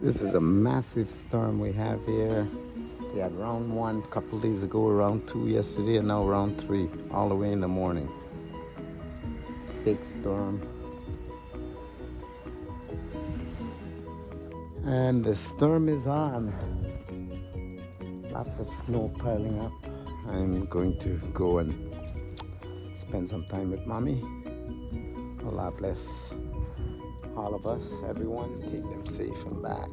This is a massive storm we have here. We had round 1 a couple days ago, round 2 yesterday, and now round 3, all the way in the morning. Big storm. And the storm is on. Lots of snow piling up. I'm going to go and spend some time with mommy. Allah bless all of us, everyone. Take them safe and back.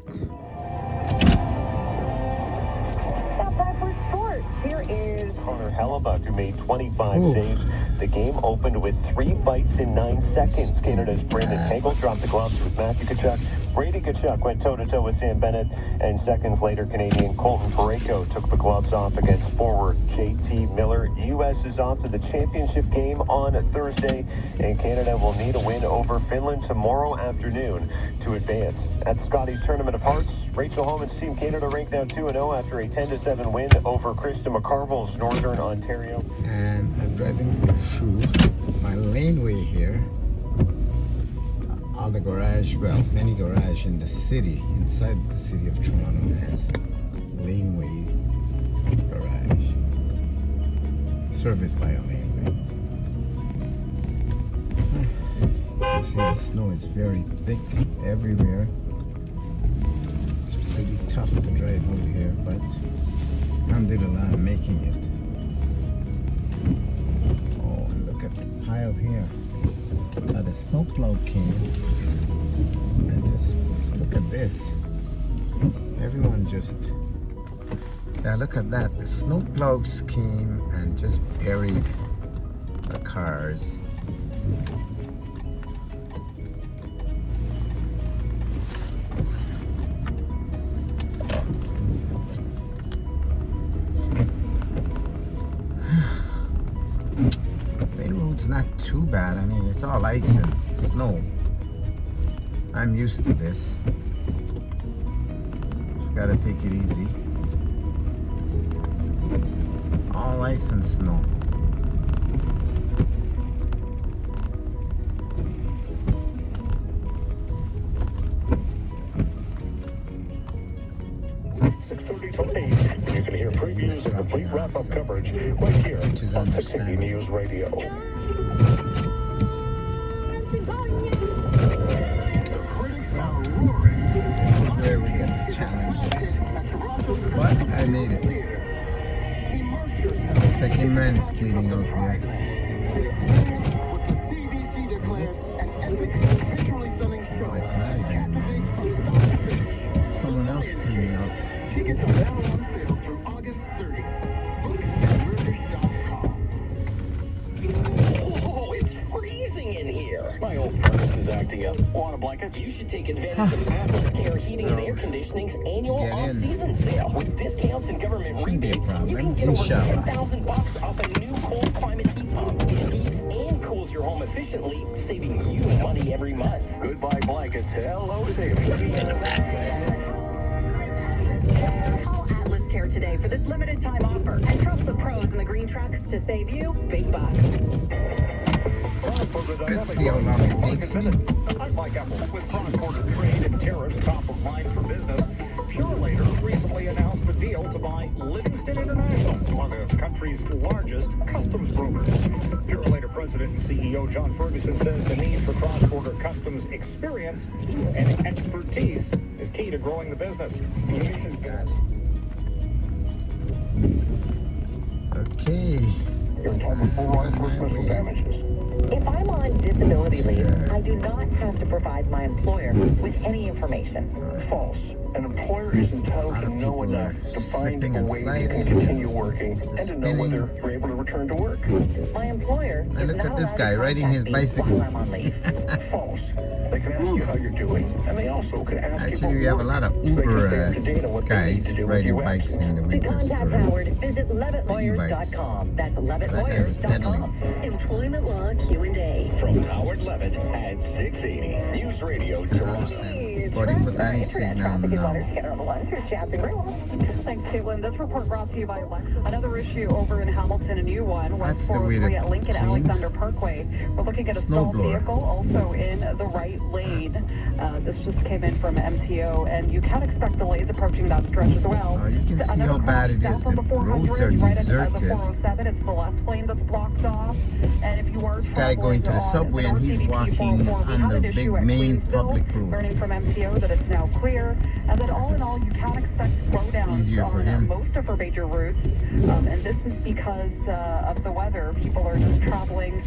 Stop by for sports. Here is Connor Hellebuck, who made 25 saves. The game opened with 3 bites in 9 seconds. Canada's Brandon Hagel dropped the gloves with Matthew Tkachuk. Brady Tkachuk went toe-to-toe with Sam Bennett. And seconds later, Canadian Colton Parayko took the gloves off against forward JT Miller. U.S. is off to the championship game on Thursday, and Canada will need a win over Finland tomorrow afternoon to advance. At Scotties Tournament of Hearts, Rachel Homan's Team Canada ranked now 2-0 after a 10-7 win over Krista McCarville's Northern Ontario. And I'm driving through my laneway here. All the garage, well, many garage in the city, inside the city of Toronto has laneway garage, serviced by a laneway. You see the snow is very thick everywhere. It's pretty tough to drive out here, but alhamdulillah, I'm making it. Oh, and look at the pile here. Now the snowplow came, and just look at this. Everyone just, yeah, look at that. The snowplows came and just buried the cars. It's not too bad. I mean, it's all ice and snow. I'm used to this. Just gotta take it easy. All ice and snow. You can hear previews and complete wrap-up coverage right here on 680 News Radio. This is where we get the challenges. But I made it. Looks like a man is cleaning out here. Is it? No, it's not even a man. It's someone else cleaning out. oh, it's freezing in here. My old furnace is acting up. Want a blanket? You should take advantage of Atlas Care Heating and Air Conditioning's annual Get in. off-season sale. With discounts and government Shouldn't be a rebates, problem. you can get Inshallah. over $10,000 off a new cold climate heat pump. It heats and cools your home efficiently, saving you money every month. Goodbye blankets. Hello savings. Call Atlas Care today for this limited time offer and trust the pros in the green truck to save you big bucks. Let's see how long it takes me. Unlike Apple, with cross-border trade and tariffs top of mind for business, Purelator recently announced a deal to buy Livingston International, one of the country's largest customs brokers. Purelator President and CEO John Ferguson says the need for cross-border customs experience and expertise is key to growing the business. Okay. You're entitled to full rights for special damages. If I'm on disability leave, I do not have to provide my employer with any information. False. An employer is entitled to know enough to find a way you can continue working and to know whether you're able to return to work. My employer Now is look not at this allowed guy to riding his contact me bicycle. while I'm on leave. False. They can ask you how you're doing, and they also can ask you Actually, we have a lot of Uber guys riding bikes in the To winter contact storm. Howard, visit LevittLawyers.com. That's LevittLawyers.com. Employment law Q&A. From Howard Levitt at 680 News Radio Toronto. Body for any signal now. Thanks, Caitlin. This report brought to you by Alexa. Another issue over in Hamilton, a new one. That's the way to at Lincoln clean Alexander Parkway. We're looking at a stalled snowblower. vehicle also in the right lane. This just came in from MTO, and you can expect delays approaching that stretch as well. You can see Another how bad it is. south on The 400, roads are right at deserted. the 407, it's the left lane that's blocked off. And if you are This guy going to the subway and he's walking on the big main public road. Learning from MTO that it's now clear, and that all in all, you can expect slowdowns Easier for on him. most of our major routes. And this is because of the weather. People are just traveling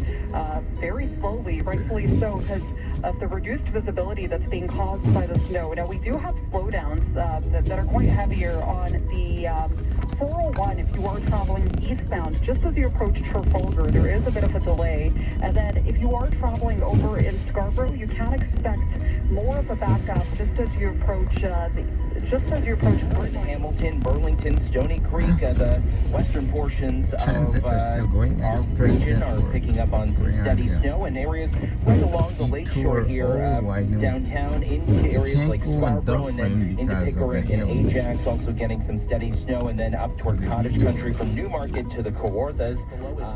very slowly, rightfully so, because of the reduced visibility that's being caused by the snow. Now, we do have slowdowns that are quite heavier on the 401 if you are traveling eastbound. Just as you approach Trafalgar, there is a bit of a delay. And then if you are traveling over in Scarborough, you can expect more of a backup just as you approach Hamilton, Burlington, Stony Creek, the western portions Transit of are still going. our Express region are network. picking up on What's going on steady here? snow in areas right along the lake shore here, Oh, I know. downtown into areas can't like go on Scarborough and then Dufferin into because of the Pickering and hills. Ajax, also getting some steady snow, and then up toward Cottage Country from Newmarket to the Kawarthas.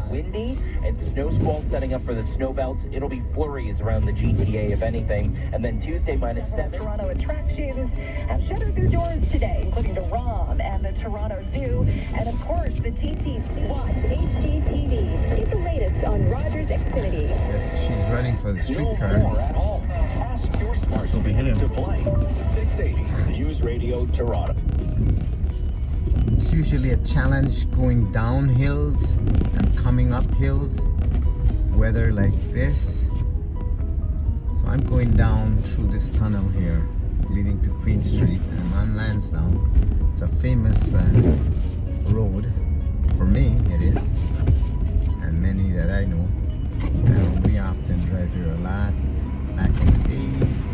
Windy and snow squalls setting up for the snow belts. It'll be flurries around the GTA, if anything. And then Tuesday, -7. Toronto attractions have shuttered their doors today, including the ROM and the Toronto Zoo, and of course the TTC. Watch HGTV. Get the latest on Rogers Xfinity. Yes, she's running for the No streetcar. more at home. Ask your smart speaker to play 680 News Radio Toronto. It's usually a challenge going down hills and coming up hills. Weather like this. So I'm going down through this tunnel here, leading to Queen Street. I'm on Lansdowne. It's a famous road. For me, it is. And many that I know. We often drive here a lot back in the days.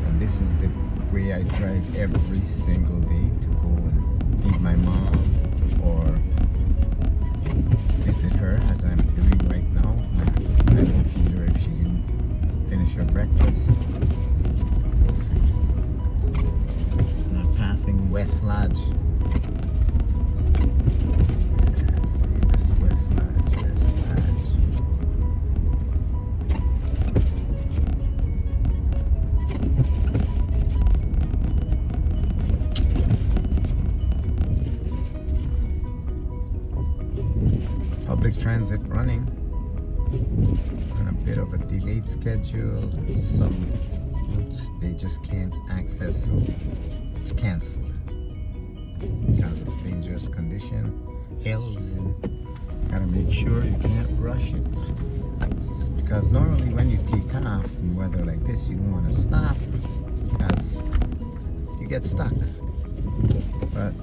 And this is the way I drive every single day to go and feed my mom or visit her, as I'm doing right now. I won't feed her if she didn't finish her breakfast. We'll see. I'm passing West Lodge. Famous West Lodge, West Lodge. Public transit running on a bit of a delayed schedule. Some routes they just can't access, so it's canceled because of dangerous condition, hills, and gotta make sure you can't rush it. Because normally when you take off in weather like this, you don't want to stop because you get stuck. But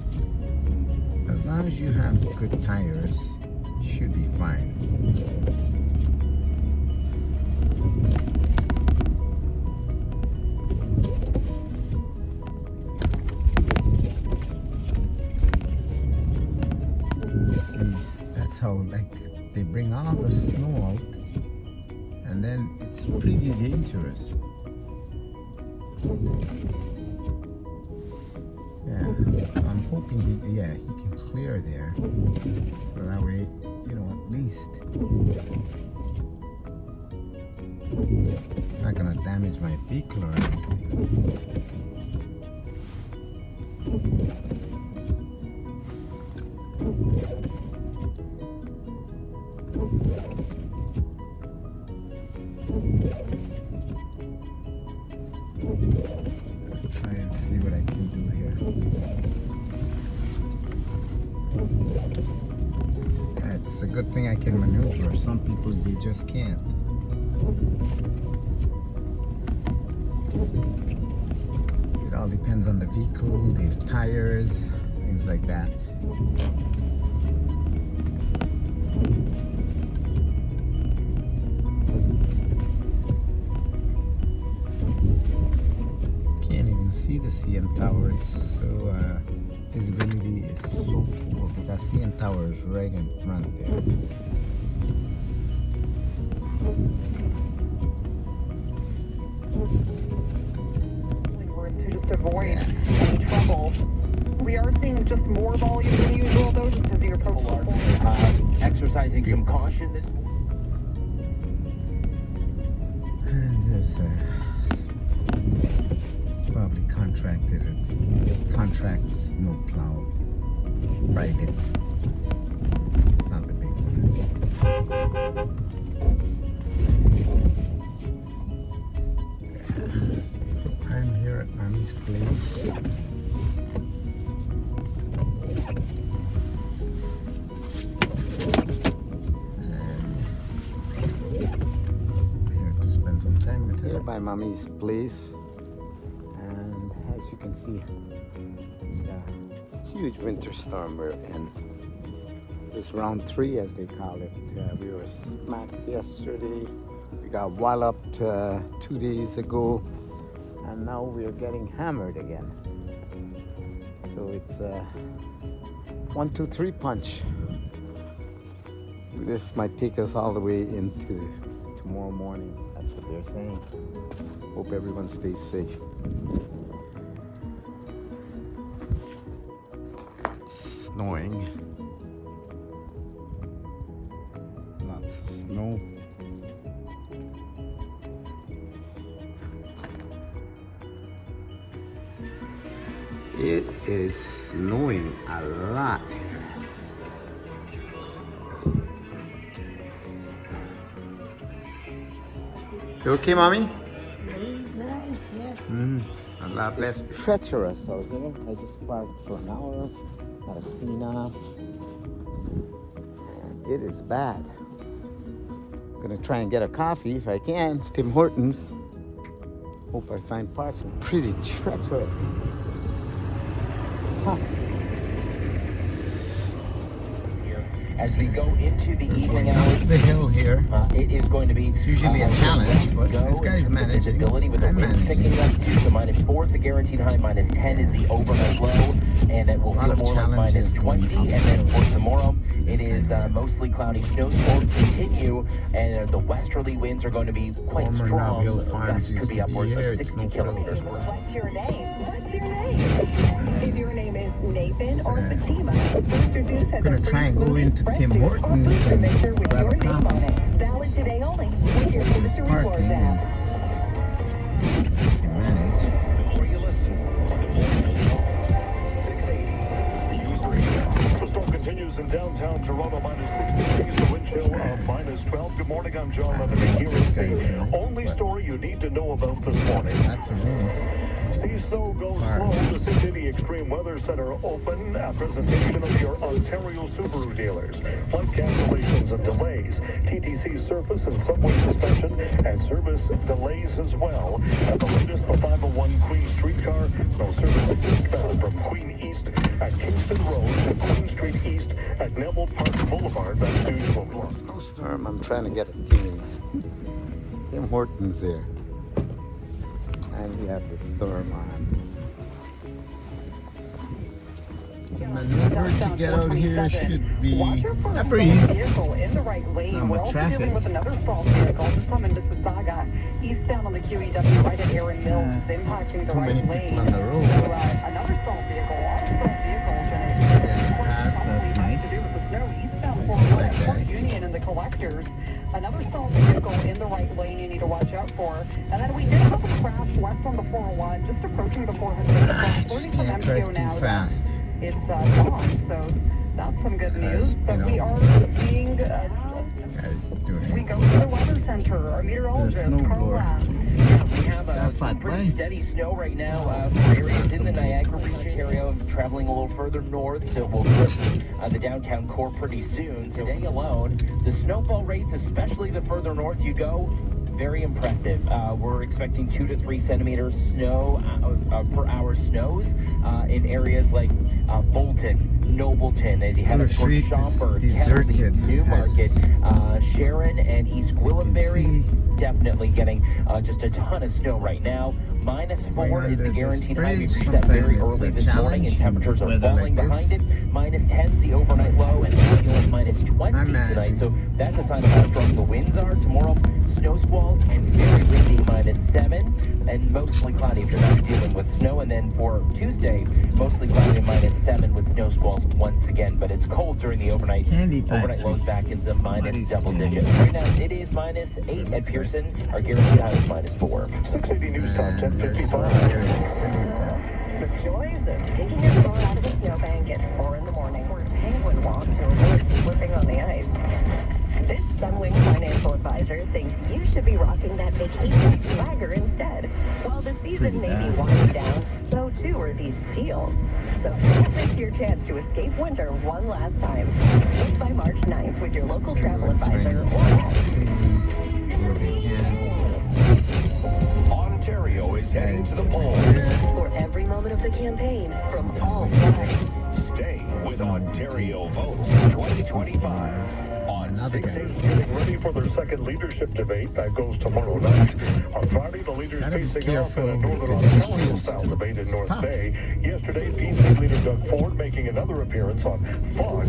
as long as you have good tires, you should be fine. That's how, like, they bring all the snow out, and then it's pretty dangerous. Yeah, so I'm hoping he can clear there, so that way, at least not gonna damage my vehicle or anything. Try and see what I can do here. It's a good thing I can maneuver. Some people, they just can't. It all depends on the vehicle, the tires, things like that. Can't even see the CN Tower. It's so visibility is so poor because CN Tower is right in front there. To just avoid any trouble. We are seeing just more volume than usual, though, just as you approach the point. Exercising some caution this And there's probably contract snow plow right there. It's not the big one. So I'm here at Mommy's place. Here by Mommy's place, and as you can see, it's a huge winter storm we're in. This round 3, as they call it. We were smacked yesterday, we got walloped 2 days ago, and now we're getting hammered again. So it's a 1, 2, 3 punch. This might take us all the way into tomorrow morning. That's what they're saying. Hope everyone stays safe. It's snowing. Lots of snow. It is snowing a lot here. You okay, Mommy? A lot less treacherous out here. I just parked for an hour, had a clean up, and it is bad. I'm gonna try and get a coffee if I can. Tim Hortons. Hope I find parts pretty treacherous. Huh. as we go into the evening hours. The hill here. It is going to be. It's usually a challenge, but this guy's managing. Visibility with the wind picking up to -4 is the guaranteed high, -10 is the overnight low, and it will feel more like -20. And then for tomorrow, it is mostly cloudy. Snowstorms continue, and the westerly winds are going to be quite strong. That could be upwards of 60 kilometers. What's your name? What's your name? If your name is Nathan or Fatima, Booster Juice has gonna try and go into Tim Hortons and grab a coffee. Valid today only with your Booster Rewards app. Manage. Before you listen, 680. The storm continues in downtown Toronto, -6 degrees, the wind chill of -12. Good morning, I'm John Leatherman here with the only story you need to know about this morning. That's a room. See snow goes slow. The City Extreme Weather Center open. A presentation of your Ontario Subaru dealers. Flight cancellations and delays. TTC surface and subway suspension and service delays as well. At the latest, the 501 Queen streetcar. No service eastbound from Queen East at Kingston Road to Queen Street East at Neville Park Boulevard. That's due to a Snowstorm. I'm trying to get a Tim Hortons there. And we have the storm on. Maneuver to get out here should be a breeze. Not much traffic. With another small vehicle just coming to Mississauga, eastbound on the QEW right at Erin Mills, impacting the Too many right lane. people on the road. Another small vehicle, all small vehicles. Pass, that's nice. To do with the snow, eastbound I see that Fort guy. Union and the collectors. Another small vehicle in the right lane you need to watch out for. And then we did have a crash west on the 401, just approaching the 400. Just can't drive too fast. It's gone, so that's some good news. But we are seeing, Guys we doing go to the weather center, our meteorologist, Carl snowblower. Rath. We have fat pretty boy. steady snow right now for areas in the Niagara region area, traveling a little further north, so we'll flip the downtown core pretty soon. Today alone, the snowfall rates, especially the further north you go, very impressive. We're expecting 2 to 3 centimeters snow per hour snows in areas like Bolton, Nobleton, as you head up towards Schomberg, Kennedy, Newmarket, Sharon, and East Gwillimbury. Definitely getting just a ton of snow right now. -4 is the guaranteed high. We reached that very early this morning, and temperatures are falling behind it. -10 is the overnight low, and feeling -20 tonight. So that's a sign of how strong the winds are. Tomorrow, snow squalls and very windy -7, and mostly cloudy if you're not dealing with snow. And then for Tuesday, mostly cloudy and -7 with snow squalls once again. But it's cold during the overnight. Candy Overnight factory. lows back into minus Somebody's double candy. digits. Right now it is -8 at Pearson. Our guaranteed high is -4. 680 News Time, And there's 10:55. strawberries sitting there. The joys of taking your car out of the snowbank at 4 in the morning or penguin walk to avoid slipping on the ice. This Sunwing financial advisor thinks you should be rocking that vacation swagger instead. While the season may be winding down, so too are these deals. So don't miss your chance to escape winter one last time. Book by March 9th with your local travel advisor or app. What they can. Ontario is heading to the polls. For every moment of the campaign from all sides. Stay with Ontario Votes 2025. Another guy. States getting ready for their second leadership debate that goes tomorrow night. On Friday, the leaders Gotta be facing off in a careful Northern with the Ontario-style pedestrians. debate in North Tough. Bay. Yesterday, PC leader Doug Ford making another appearance on Fox,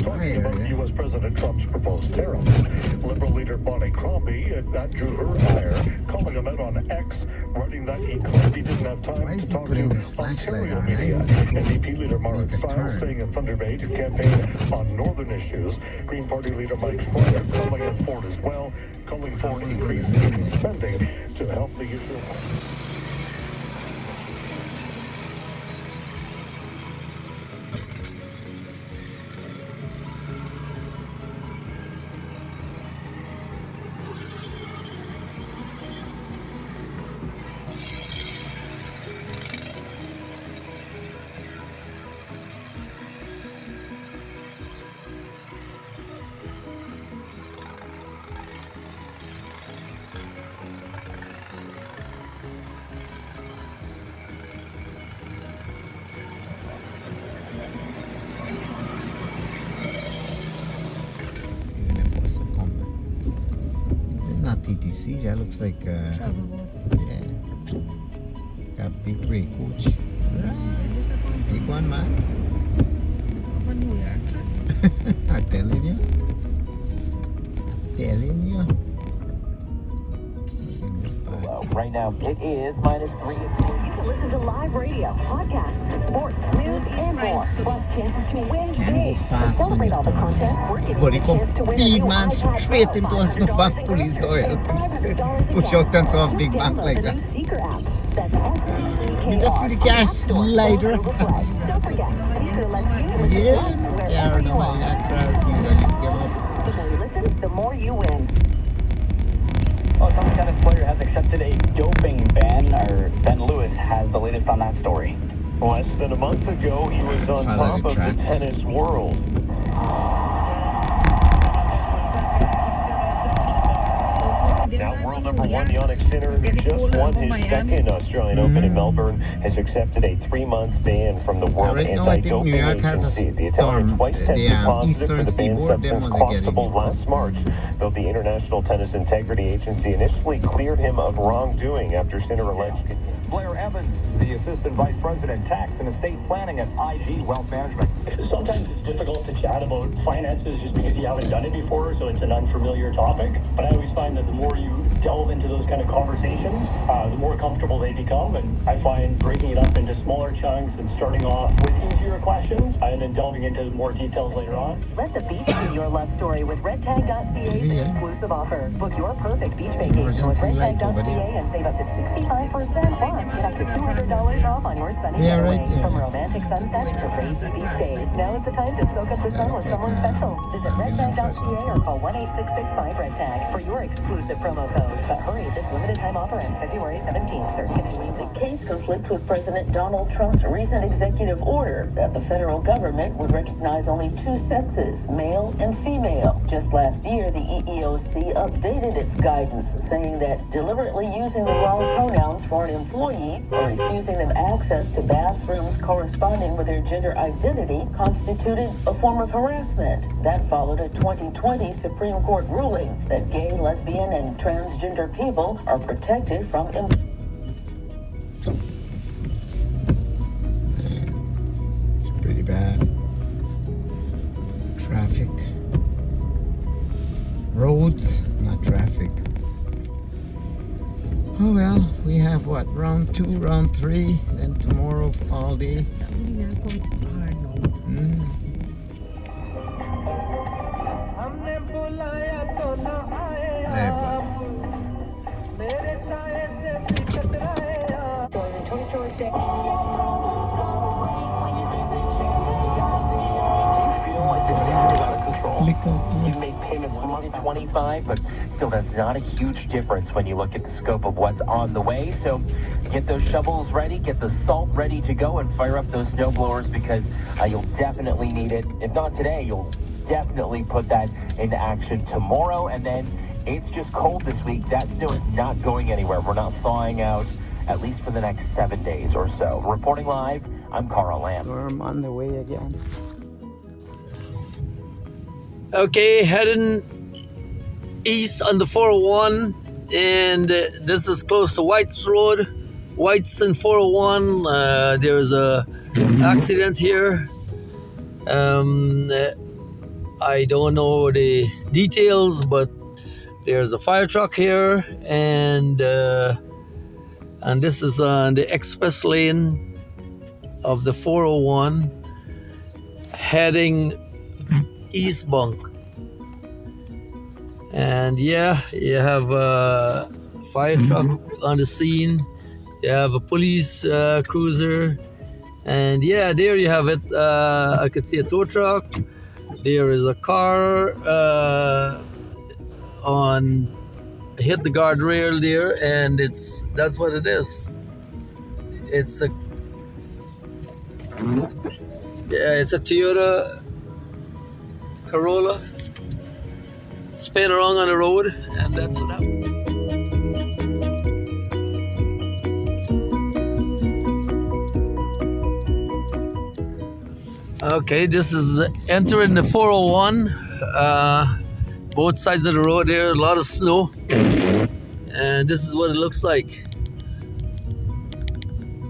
talking about U.S. President Trump's proposed tariffs. Liberal leader Bonnie Crombie, that drew her ire, calling him out on X, writing that he claimed he didn't have Why time is to he talk putting to his flashlight Ontario on? media. I need to NDP leader Marit make a Stiles turn. saying in Thunder Bay to campaign on northern issues. Green Party leader Mike Springer calling out Ford as well, calling for an increase in spending to help the issue. It's not TTC, that looks like Travel bus. yeah. Got big gray coach. Nice. Big one, man. Of a New York trip. I'm telling you. Telling you. Right now it is -3. You can listen to live radio, podcasts, sports, news, and more. Plus chances to win Can't go big. To fast when celebrate you're all the down content, there. we're giving But you he a come chance to win a big new man iPad straight Pro, into a snowbank. $500 Police go help him. $500 Push out on some big Just bank download like the that. new Seeker app. That's S-E-E-K-R. You just see the car slide Don't across. forget, Seeker lets you listen Yeah, wherever yeah, you no are. money across. You don't give up. The more you listen, the more you win. Well, some tennis player has accepted a doping ban, or Ben Lewis has the latest on that story. Less than a month ago, he was on Follow top the of the track. tennis world. Now world number one, Jannik Sinner, who just won his second Australian Open in Melbourne, has accepted a 3-month ban from the World Right now, I think Anti-Doping New York has a Agency. The Italian storm. twice The, tested positive Eastern for the ban Seaboard, them substance was getting Constable it. last March, though the International Tennis Integrity Agency initially cleared him of wrongdoing after Sinner alleged. Blair Evans, the Assistant Vice President Tax and Estate Planning at IG Wealth Management. Sometimes it's difficult to chat about finances just because you haven't done it before, so it's an unfamiliar topic. But I always find that the more you delve into those kind of conversations, the more comfortable they become. And I find breaking it up into smaller chunks and starting off with easier questions and then delving into more details later on. Let the beach be your love story with redtag.ca's Easy, yeah. exclusive offer. Book your perfect beach vacation with Emergency light over redtag.ca there. and save up to 65% off. Get up to $200 off on your sunny Yeah, getaway. right there. From romantic sunsets to lazy beach days. Now is the time to soak up the sun with someone special. Visit redtag.ca or call 1-866-5-REDTAG for your exclusive promo code. But hurry, this limited time offer ends February 17th. Certain conditions. The case conflicts with President Donald Trump's recent executive order that the federal government would recognize only two sexes, male and female. Just last year, the EEOC updated its guidance, saying that deliberately using the wrong pronouns for an employee or refusing them access to bathrooms corresponding with their gender identity constituted a form of harassment. That followed a 2020 Supreme Court ruling that gay, lesbian, and transgender people are protected from It's pretty bad. Traffic. Roads, not traffic. what, round 2, round 3, then tomorrow all day. Hindi nga ako no. There, bud. You made payments a month 25, but still that's not a huge difference when you look at the scope of what's on the way. So get those shovels ready, get the salt ready to go, and fire up those snow blowers because you'll definitely need it. If not today, you'll definitely put that into action tomorrow. And then it's just cold this week. That snow is not going anywhere. We're not thawing out, at least for the next 7 days or so. Reporting live, I'm Carl Lamb. Storm on the way again. Okay, heading east on the 401, and this is close to White's Road. White's and 401. There's a accident here. I don't know the details, but there's a fire truck here, and this is on the express lane of the 401, heading eastbound. And yeah, you have a fire truck on the scene, you have a police cruiser, and yeah, there you have it. I could see a tow truck. There is a car hit the guardrail there, and that's what it is. It's a Toyota Corolla spin around on the road, and that's what happened. Okay, this is entering the 401. Both sides of the road there, a lot of snow, and this is what it looks like.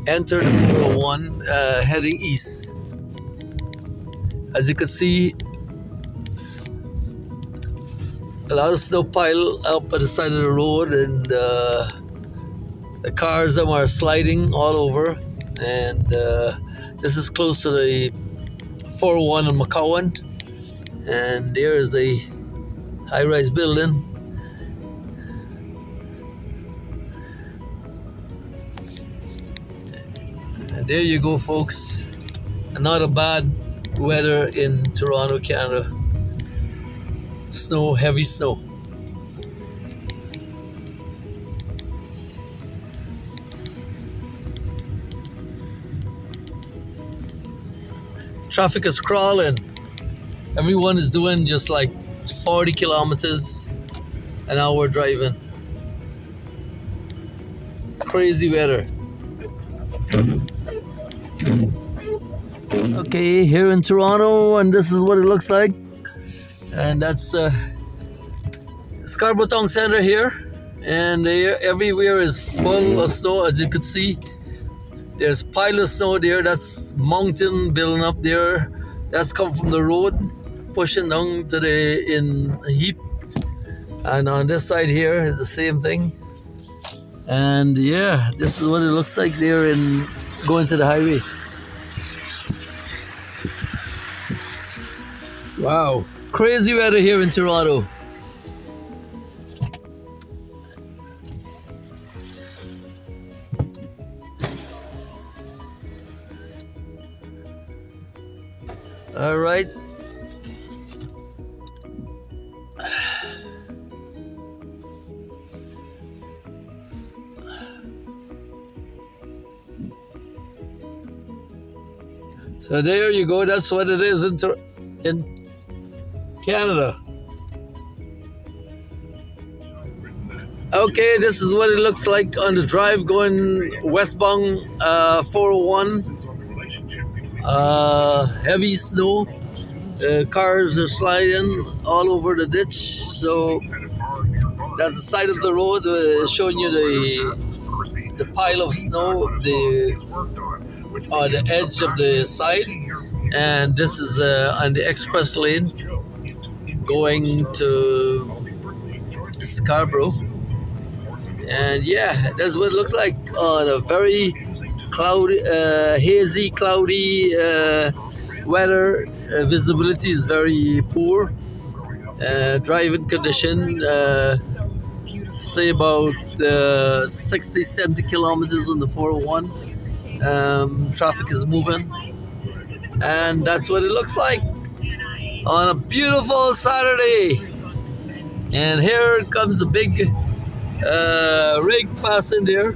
Enter the 401, heading east. As you can see, a lot of snow piled up at the side of the road, and the cars are sliding all over. And this is close to the 401 in McCowan, and there is the high-rise building. And there you go, folks. Not a bad weather in Toronto, Canada. Snow, heavy snow. Traffic is crawling. Everyone is doing just like 40 kilometers an hour driving. Crazy weather. Okay, here in Toronto, and this is what it looks like. And that's Scarborough Town Center here, and everywhere is full of snow, as you can see. There's pile of snow there. That's mountain building up there. That's come from the road, pushing down to in a heap. And on this side here is the same thing. And yeah, this is what it looks like there in going to the highway. Wow, crazy weather here in Toronto. All right. So there you go. That's what it is in Canada. Okay, this is what it looks like on the drive going westbound 401. Heavy snow. Cars are sliding all over the ditch. So that's the side of the road showing you the pile of snow on the edge of the side. And this is on the express lane going to Scarborough. And yeah, that's what it looks like on a very cloudy, hazy, cloudy weather. Visibility is very poor. Driving condition, say about 60, 70 kilometers on the 401. Traffic is moving, and that's what it looks like on a beautiful Saturday. And here comes a big rig passing there.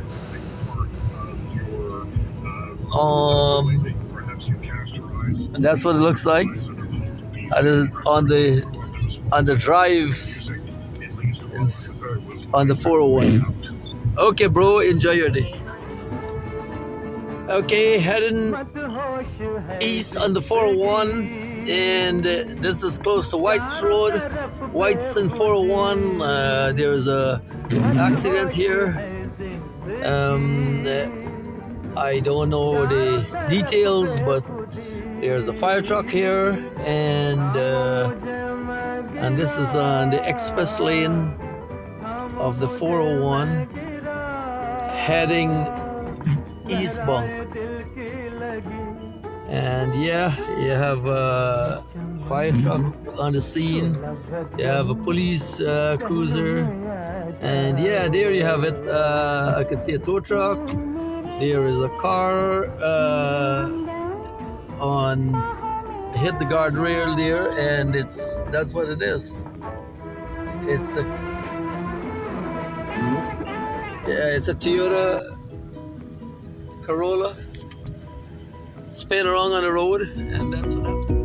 And that's what it looks like. On the drive on the 401. Okay, bro, enjoy your day. Okay, heading east on the 401, and this is close to White's Road. White's and 401. There's a accident here. I don't know the details, but there's a fire truck here, and this is on the express lane of the 401, heading eastbound. And yeah, you have a fire truck on the scene. You have a police cruiser, and yeah, there you have it. I can see a tow truck. There is a car hit the guardrail there, and that's what it is. It's a Toyota Corolla spin around on the road, and that's what happened.